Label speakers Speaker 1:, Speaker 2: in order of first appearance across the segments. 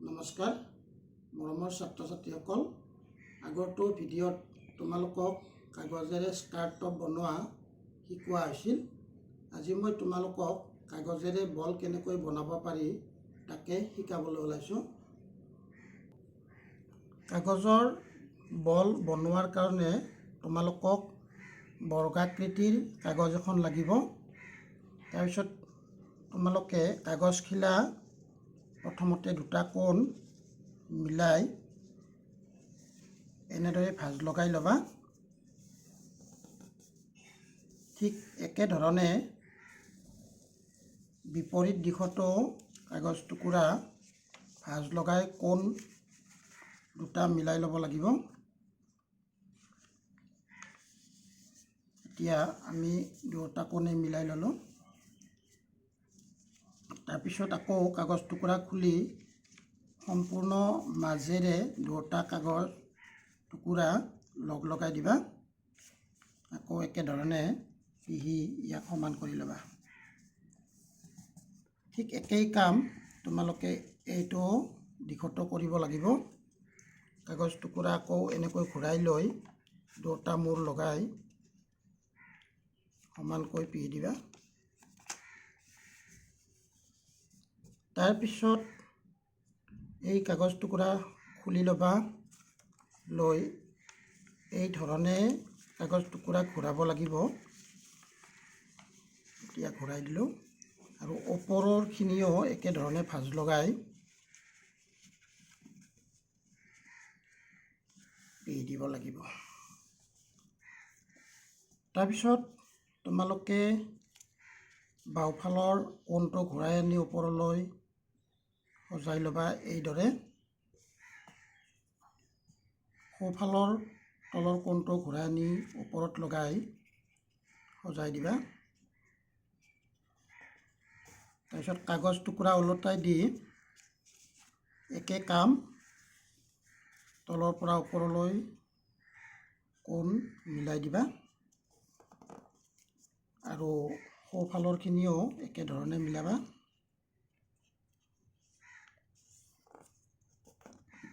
Speaker 1: নমস্কাৰ মৰমৰ ছাত্ৰ ছাত্ৰীসকল আগৰটো ভিডিঅ'ত তোমালোকক কাগজেৰে স্কাৰ্ট টপ বনোৱা শিকোৱা হৈছিল। আজি মই তোমালোকক কাগজেৰে বল কেনেকৈ বনাব পাৰি তাকে শিকাবলৈ ওলাইছোঁ। কাগজৰ বল বনোৱাৰ কাৰণে তোমালোকক বৰ্গাকৃতিৰ কাগজ এখন লাগিব। তাৰপিছত তোমালোকে কাগজখিলা প্ৰথমতে দুটা কোণ মিলাই এনেদৰে ভাঁজ লগাই ল'বা। ঠিক একেধৰণে বিপৰীত দিশতো কাগজ টুকুৰা ভাঁজ লগাই কোণ দুটা মিলাই ল'ব লাগিব। এতিয়া আমি দুটা কোণে মিলাই ল'লোঁ। তাৰপিছত আকৌ কাগজ টুকুৰা খুলি সম্পূৰ্ণ মাজেৰে দুটা কাগজ টুকুৰা লগাই দিবা। আকৌ একেধৰণে পিহি ইয়াক সমান কৰি ল'বা। ঠিক একেই কাম তোমালোকে এইটো দিশতো কৰিব লাগিব। কাগজ টুকুৰা আকৌ এনেকৈ ঘূৰাই লৈ দুটা মূৰ লগাই সমানকৈ পিহি দিবা। তাৰপিছত এই কাগজ টুকুৰা খুলি ল'বা। লৈ এই ধৰণে কাগজ টুকুৰা ঘূৰাব লাগিব। এতিয়া ঘূৰাই দিলোঁ আৰু ওপৰৰখিনিও একেধৰণে ভাঁজ লগাই পিহি দিব লাগিব। তাৰপিছত তোমালোকে বাওঁফালৰ কোণটো ঘূৰাই আনি ওপৰলৈ সজাই ল'বা এইদৰে। সোঁফালৰ তলৰ কোণটো ঘূৰাই আনি ওপৰত লগাই সজাই দিবা। তাৰপিছত কাগজ টুকুৰা ওলটাই দি একে কাম তলৰ পৰা ওপৰলৈ কোণ মিলাই দিবা আৰু সোঁফালৰখিনিও একেধৰণে মিলাবা।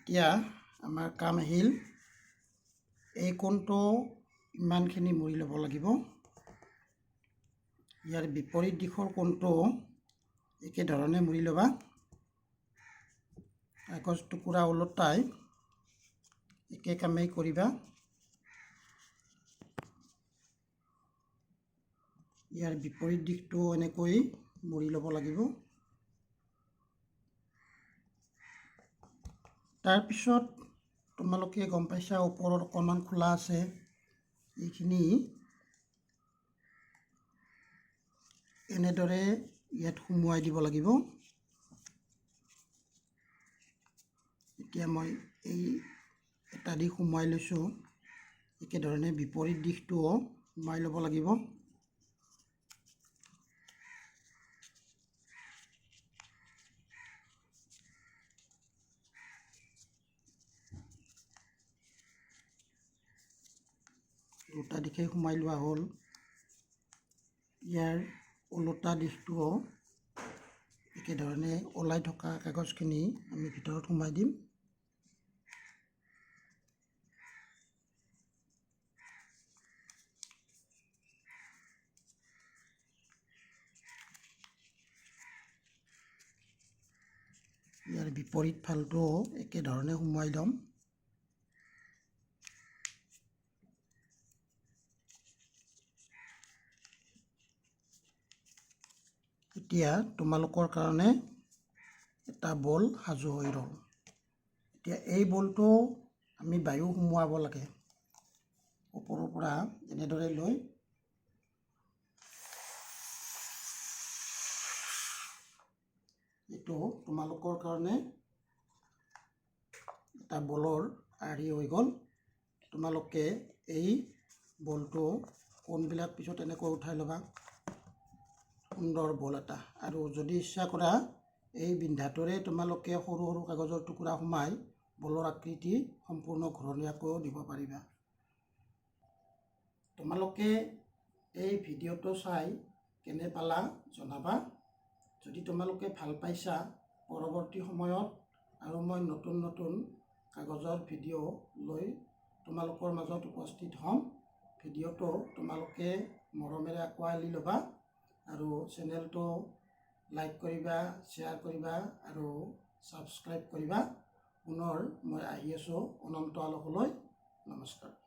Speaker 1: এতিয়া আমাৰ কাম আহিল। এই কোণটো ইমানখিনি মুৰি ল'ব লাগিব। ইয়াৰ বিপৰীত দিশৰ কোণটো একেধৰণে মুৰি ল'বা। কাগজ টুকুৰা ওলটাই একে কামেই কৰিবা। ইয়াৰ বিপৰীত দিশটো এনেকৈ মুৰি ল'ব লাগিব। তাৰপিছত তোমালোকে গম পাইছা ওপৰত অকণমান খোলা আছে। এইখিনি এনেদৰে ইয়াত সুমুৱাই দিব লাগিব। এতিয়া মই এই এটা দিশ সুমুৱাই লৈছোঁ। একেধৰণে বিপৰীত দিশটোও সুমুৱাই ল'ব লাগিব। দুটা দিশে সুমুৱাই লোৱা হ'ল। ইয়াৰ ওলোটা দিশটোও একেধৰণে ওলাই থকা কাগজখিনি আমি ভিতৰত সুমুৱাই দিম। ইয়াৰ বিপৰীত ফালটোও একেধৰণে সুমুৱাই ল'ম। এতিয়া তোমালোকৰ কাৰণে এটা বল সাজু হৈ ৰ'ল। এতিয়া এই বলটো আমি বায়ু সুমুৱাব লাগে। ওপৰৰ পৰা এনেদৰে লৈ এইটো তোমালোকৰ কাৰণে এটা বলৰ আৰ্হি হৈ গ'ল। তোমালোকে এই বলটো কোণবিলাক পিছত এনেকৈ উঠাই ল'বা। সুন্দৰ বল এটা। আৰু যদি ইচ্ছা কৰা এই বিন্ধাটোৰে তোমালোকে সৰু সৰু কাগজৰ টুকুৰা সোমাই বলৰ আকৃতি সম্পূৰ্ণ ঘূৰণীয়াকৈও দিব পাৰিবা। তোমালোকে এই ভিডিঅ'টো চাই কেনে পালা জনাবা। যদি তোমালোকে ভাল পাইছা পৰৱৰ্তী সময়ত আৰু মই নতুন নতুন কাগজৰ ভিডিঅ' লৈ তোমালোকৰ মাজত উপস্থিত হ'ম। ভিডিঅ'টো তোমালোকে মৰমেৰে আঁকোৱালি ল'বা আৰু চেনেলটো লাইক কৰিবা, শ্বেয়াৰ কৰিবা আৰু ছাবস্ক্ৰাইব কৰিবা। পুনৰ মই আহি আছোঁ অনন্ত আলোকলৈ। নমস্কাৰ।